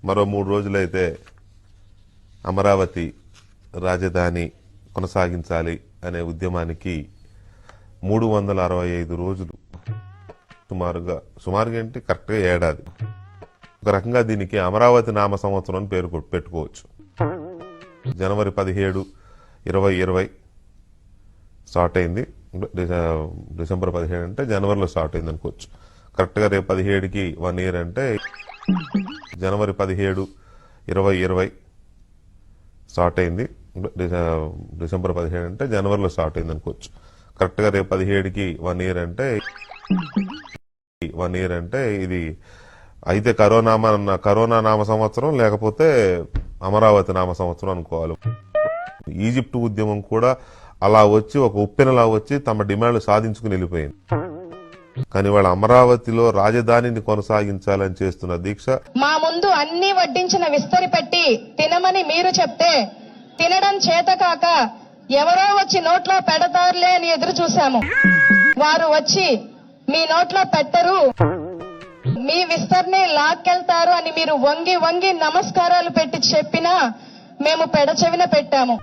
మరో 3 రోజులైతే అమరావతి రాజధాని కొనసాగించాలి అనే ఉద్యమానికి 365 రోజులు సుమారుగా అంటే కరెక్ట్గా ఏడాది. ఒక రకంగా దీనికి అమరావతి నామ సంవత్సరం అని పేరు పెట్టుకోవచ్చు. జనవరి 17, 2020 స్టార్ట్ అయింది. డిసెంబర్ 17 అంటే జనవరిలో స్టార్ట్ అయింది అనుకోవచ్చు. కరెక్ట్గా రేపు 17కి 1 ఇయర్ అంటే జనవరి 17, 2020 స్టార్ట్ అయింది. డిసెంబర్ 17 అంటే జనవరిలో స్టార్ట్ అయింది అనుకోవచ్చు. కరెక్ట్గా రేపు 17కి 1 ఇయర్ అంటే ఇది అయితే కరోనా నామ సంవత్సరం, లేకపోతే అమరావతి నామ సంవత్సరం అనుకోవాలి. ఈజిప్ట్ ఉద్యమం కూడా అలా వచ్చి ఒక ఉప్పెనలా వచ్చి తమ డిమాండ్లు సాధించుకుని వెళ్ళిపోయింది. కానీ వాళ్ళ అమరావతిలో రాజధానిని కొనసాగించాలని చేస్తున్న దీక్ష. మా ముందు అన్ని వడ్డించిన విస్తరి పెట్టి తినమని మీరు చెప్తే తినడం చేత కాక ఎవరో వచ్చి నోట్లో పెడతారులే అని ఎదురు చూశాము. వారు వచ్చి మీ నోట్లో పెట్టరు, మీ విస్తర్ని లాక్కెళ్తారు అని మీరు వంగి వంగి నమస్కారాలు పెట్టి చెప్పినా మేము పెడచెవిన పెట్టాము.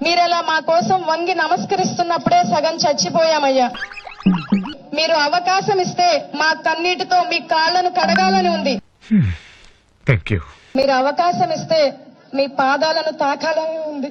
మీరలా మా కోసం వంగి నమస్కరిస్తున్నప్పుడే సగం చచ్చిపోయామయ్యా. మీరు అవకాశం ఇస్తే మా కన్నీటితో మీ కాళ్లను కడగాలని ఉంది. మీరు అవకాశం ఇస్తే మీ పాదాలను తాకాలని ఉంది.